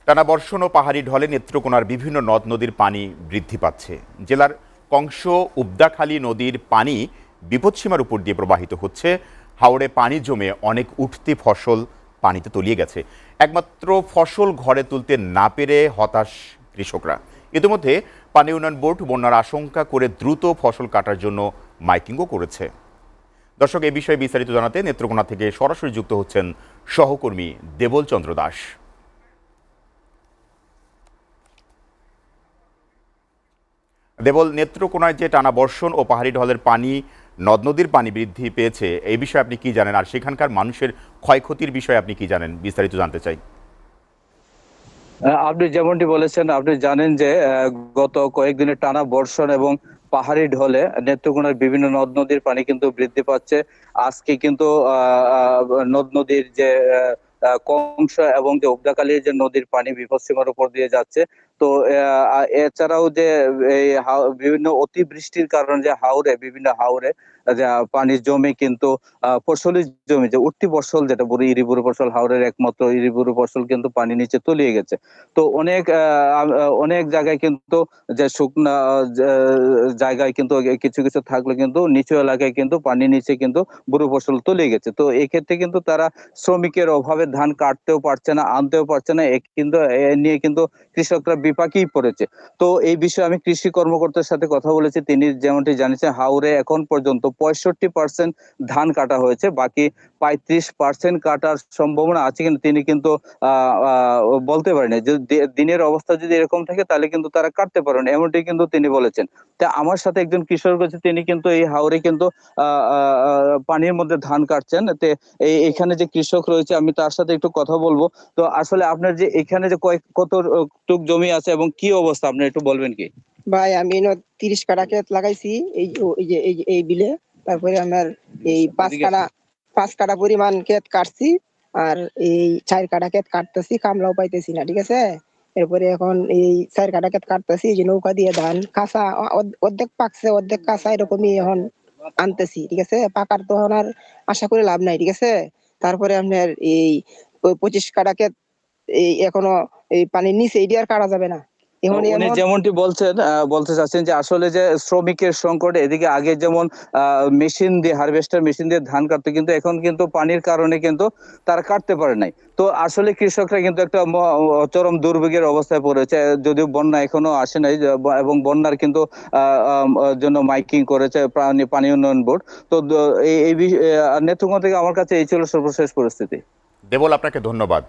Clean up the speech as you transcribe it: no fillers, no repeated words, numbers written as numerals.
টানা বর্ষণ ও পাহাড়ি ঢলে নেত্রকোনার বিভিন্ন নদ নদীর পানি বৃদ্ধি পাচ্ছে। জেলার কংস উবদাখালী নদীর পানি বিপদসীমার উপর দিয়ে প্রবাহিত হচ্ছে। হাওরে পানি জমে অনেক উঠতি ফসল পানিতে তলিয়ে গেছে। একমাত্র ফসল ঘরে তুলতে না পেরে হতাশ কৃষকরা। ইতিমধ্যে পানি উন্নয়ন বোর্ড বন্যার আশঙ্কা করে দ্রুত ফসল কাটার জন্য মাইকিংও করেছে। দর্শক, এ বিষয়ে বিস্তারিত জানাতে নেত্রকোনা থেকে সরাসরি যুক্ত হচ্ছেন সহকর্মী দেবল চন্দ্র দাস। দেবল, নেত্রকোনায় যে টানা বর্ষণ ও পাহাড়ি ঢলের পানি নদ নদীর পানি বৃদ্ধি পেয়েছে, এই বিষয়ে আপনি কি জানেন? আর সেখানকার মানুষের ক্ষয়ক্ষতির বিষয়ে আপনি কি জানেন? বিস্তারিত জানতে চাই। আপনি যেমনটি বলেছেন, আপনি জানেন যে গত কয়েকদিনের টানা বর্ষণ এবং পাহাড়ি ঢলে নেত্রকোনার বিভিন্ন নদ নদীর পানি কিন্তু বৃদ্ধি পাচ্ছে। আজকে কিন্তু নদ নদীর যে কংস এবং যে উবদাখালীর যে নদীর পানি বিপদসীমার উপর দিয়ে যাচ্ছে। তো এছাড়াও যে এই বিভিন্ন অতিবৃষ্টির কারণে যে বিভিন্ন হাওরে যে পানি জমে কিন্তু ফসলি জমি যে উঠতি ফসল যেটা বলি ইরিবুরু ফসল, হাওরের একমাত্র ইরিবুরু ফসল কিন্তু পানি নিচে তলিয়ে গেছে। তো অনেক জায়গায় কিন্তু যে শুকনা জায়গায় কিন্তু কিছু কিছু থাকলে কিন্তু নিচু এলাকায় কিন্তু পানির নিচে কিন্তু বুরু ফসল তলিয়ে গেছে। তো এক্ষেত্রে কিন্তু তারা শ্রমিকের অভাবে ধান কাটতেও পারছে না, আনতেও পারছে না। কিন্তু এ নিয়ে কিন্তু কৃষকরা বিপাকেই পড়েছে। তো এই বিষয়ে আমি কৃষি কর্মকর্তার সাথে কথা বলেছি। তিনি যেমনটি জানিয়েছেন, হাওরে এখন পর্যন্ত 65% ধান কাটা হয়েছে। বাকি 35% কাটার সম্ভাবনা আছে, কিন্তু তিনি কিন্তু বলতে পারেনি যে দিনের অবস্থা যদি এরকম থাকে তাহলে কিন্তু তারা কাটতে পারবে না, এমনটি কিন্তু তিনি বলেছেন। তা আমার সাথে একজন কৃষক আছে, তিনি কিন্তু এই হাওরে কিন্তু পানির মধ্যে ধান কাটছেন। এখানে যে কৃষক রয়েছে, আমি তার সাথে একটু কথা বলবো। তো আসলে আপনার যে এখানে যে কতটুক জমি আছে এবং কি অবস্থা, আপনি একটু বলবেন কি? ভাই আমি 30 কাঠা ক্ষেত লাগাইছি এই বিলে। তারপরে আমার এই 5 কাঠা পরিমাণ ক্ষেত কাটছি। আর এই 4 কাঠা ক্ষেত কাটতেছি, কামলাও পাইতেছি না, ঠিক আছে। এরপরে এখন এই 4 কাঠা ক্ষেত কাটতেছি, যে নৌকা দিয়ে ধান কাঁচা অর্ধেক পাকছে অর্ধেক কাঁচা এরকমই এখন আনতেছি, ঠিক আছে। পাকার তো এখন আর আশা করে লাভ নাই, ঠিক আছে। তারপরে আপনার এই 25 কাঠা ক্ষেত এই এখনো এই পানির নিচে, এটি আর কাটা যাবে না। উনি যেমনটি বলতে চাচ্ছেন যে আসলে যে শ্রমিকের সংকট, এদিকে আগে যেমন হারভেস্টার মেশিন দিয়ে ধান কাটতো, কিন্তু এখন কিন্তু পানির কারণে কিন্তু তারা কাটতে পারে নাই। তো আসলে কৃষকরা কিন্তু একটা চরম দুর্ভোগের অবস্থায় পড়েছে, যদিও বন্যা এখনো আসে নাই। এবং বন্যার কিন্তু জন্য মাইকিং করেছে পানি উন্নয়ন বোর্ড। তো এই নেত্রকোনা থেকে আমার কাছে এই ছিল সর্বশেষ পরিস্থিতি। দেবল, আপনাকে ধন্যবাদ।